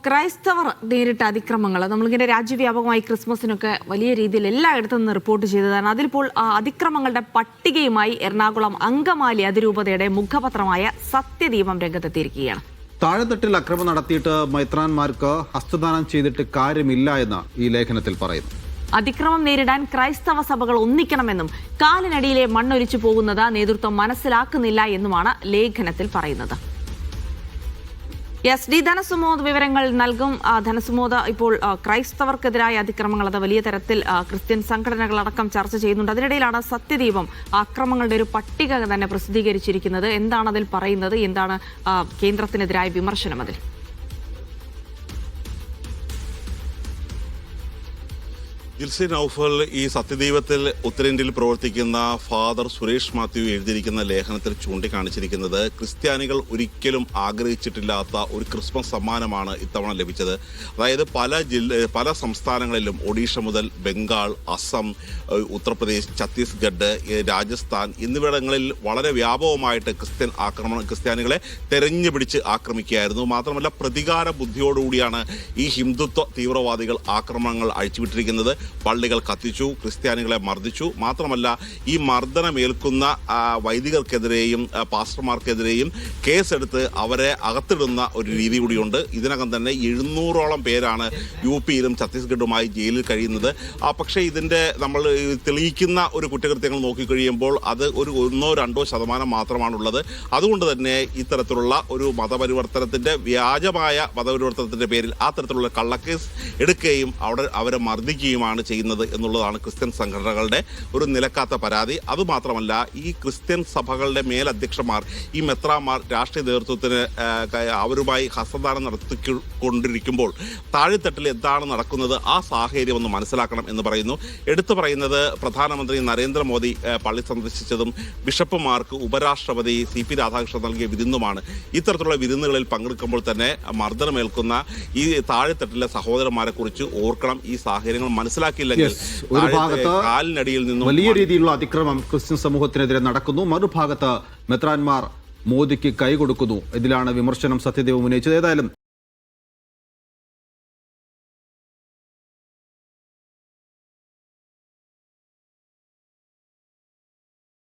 ക്രൈസ്തവർ നേരിട്ട അതിക്രമങ്ങൾ നമ്മളിങ്ങനെ രാജ്യവ്യാപകമായി ക്രിസ്മസിനൊക്കെ വലിയ രീതിയിൽ എല്ലായിടത്തും നിന്ന് റിപ്പോർട്ട് ചെയ്തതാണ്. അതിലിപ്പോൾ അതിക്രമങ്ങളുടെ പട്ടികയുമായി എറണാകുളം അങ്കമാലി അതിരൂപതയുടെ മുഖപത്രമായ സത്യദീപം രംഗത്തെത്തിയിരിക്കുകയാണ്. താഴെത്തട്ടിൽ അക്രമം നടത്തിയിട്ട് മെത്രാന്മാർക്ക് ഹസ്തദാനം ചെയ്തിട്ട് കാര്യമില്ല എന്ന് ഈ ലേഖനത്തിൽ പറയുന്നു. അതിക്രമം നേരിടാൻ ക്രൈസ്തവ സഭകൾ ഒന്നിക്കണമെന്നും കാലിനടിയിലെ മണ്ണൊലിച്ചു പോകുന്നത് നേതൃത്വം മനസ്സിലാക്കുന്നില്ല എന്നുമാണ് ലേഖനത്തിൽ പറയുന്നത്. എസ് ഡി ധനസുമോദ് വിവരങ്ങൾ നൽകും. ധനസുമോദ്, ഇപ്പോൾ ക്രൈസ്തവർക്കെതിരായ അതിക്രമങ്ങൾ അത് വലിയ തരത്തിൽ ക്രിസ്ത്യൻ സംഘടനകളടക്കം ചർച്ച ചെയ്യുന്നുണ്ട്. അതിനിടയിലാണ് സത്യദീപം അക്രമങ്ങളുടെ ഒരു പട്ടിക തന്നെ പ്രസിദ്ധീകരിച്ചിരിക്കുന്നത്. എന്താണ് അതിൽ പറയുന്നത്? എന്താണ് കേന്ദ്രത്തിനെതിരായ വിമർശനം അതിൽ? ജിൽസി നൌഫൽ, ഈ സത്യദീപത്തിൽ ഉത്തരേന്ത്യയിൽ പ്രവർത്തിക്കുന്ന ഫാദർ സുരേഷ് മാത്യു എഴുതിയിരിക്കുന്ന ലേഖനത്തിൽ ചൂണ്ടിക്കാണിച്ചിരിക്കുന്നത് ക്രിസ്ത്യാനികൾ ഒരിക്കലും ആഗ്രഹിച്ചിട്ടില്ലാത്ത ഒരു ക്രിസ്മസ് സമ്മാനമാണ് ഇത്തവണ ലഭിച്ചത്. അതായത് പല സംസ്ഥാനങ്ങളിലും ഒഡീഷ മുതൽ ബംഗാൾ, അസം, ഉത്തർപ്രദേശ്, ഛത്തീസ്ഗഡ്, രാജസ്ഥാൻ എന്നിവിടങ്ങളിൽ വളരെ വ്യാപകമായിട്ട് ക്രിസ്ത്യാനികളെ തെരഞ്ഞു പിടിച്ച് ആക്രമിക്കുകയായിരുന്നു. മാത്രമല്ല പ്രതികാര ബുദ്ധിയോടുകൂടിയാണ് ഈ ഹിന്ദുത്വ തീവ്രവാദികൾ ആക്രമണങ്ങൾ അഴിച്ചുവിട്ടിരിക്കുന്നത്. പള്ളികൾ കത്തിച്ചു, ക്രിസ്ത്യാനികളെ മർദ്ദിച്ചു. മാത്രമല്ല ഈ മർദ്ദനമേൽക്കുന്ന വൈദികർക്കെതിരെയും പാസ്റ്റർമാർക്കെതിരെയും കേസെടുത്ത് അവരെ അകത്തിടുന്ന ഒരു രീതി കൂടിയുണ്ട്. ഇതിനകം തന്നെ 700ഓളം പേരാണ് യുപിയിലും ഛത്തീസ്ഗഡുമായി ജയിലിൽ കഴിയുന്നത്. പക്ഷേ ഇതിൻ്റെ നമ്മൾ തെളിയിക്കുന്ന ഒരു കുറ്റകൃത്യങ്ങൾ നോക്കിക്കഴിയുമ്പോൾ അത് ഒരു 1-2% മാത്രമാണുള്ളത്. അതുകൊണ്ട് തന്നെ ഇത്തരത്തിലുള്ള ഒരു മതപരിവർത്തനത്തിൻ്റെ വ്യാജമായ മതപരിവർത്തനത്തിൻ്റെ പേരിൽ ആ തരത്തിലുള്ള കള്ളക്കേസ് എടുക്കുകയും അവരെ മർദ്ദിക്കുകയുമാണ് ചെയ്യുന്നത് എന്നുള്ളതാണ് ക്രിസ്ത്യൻ സംഘടനകളുടെ ഒരു നിലക്കാത്ത പരാതി. അതുമാത്രമല്ല, ഈ ക്രിസ്ത്യൻ സഭകളുടെ മേലധ്യക്ഷന്മാർ, ഈ മെത്രാന്മാർ രാഷ്ട്രീയ നേതൃത്വത്തിന് അവരുമായി ഹസ്തദാനം നടത്തിക്കൊണ്ടിരിക്കുമ്പോൾ താഴെത്തട്ടിൽ എന്താണ് നടക്കുന്നത് ആ സാഹചര്യം ഒന്ന് മനസ്സിലാക്കണം എന്ന് പറയുന്നു. എടുത്തു പറയുന്നത് പ്രധാനമന്ത്രി നരേന്ദ്രമോദി പള്ളി സന്ദർശിച്ചതും ബിഷപ്പുമാർക്ക് ഉപരാഷ്ട്രപതി CP രാധാകൃഷ്ണൻ നൽകിയ വിരുന്നുമാണ്. ഇത്തരത്തിലുള്ള വിരുന്നുകളിൽ പങ്കെടുക്കുമ്പോൾ തന്നെ മർദ്ദനമേൽക്കുന്ന ഈ താഴെത്തട്ടിലെ സഹോദരന്മാരെ കുറിച്ച് ഓർക്കണം. ഈ സാഹചര്യങ്ങൾ മനസ്സിലാക്കിയില്ലെങ്കിൽ ഒരു ഭാഗത്ത് കാലിനടിയിൽ നിന്നും വലിയ രീതിയിലുള്ള അതിക്രമം ക്രിസ്ത്യൻ സമൂഹത്തിനെതിരെ നടക്കുന്നു, മറുഭാഗത്ത് മെത്രാന്മാർ മോദിക്ക് കൈ കൊടുക്കുന്നു. ഇതിലാണ് വിമർശനം സത്യദീപം ഉന്നയിച്ചത്. ഏതായാലും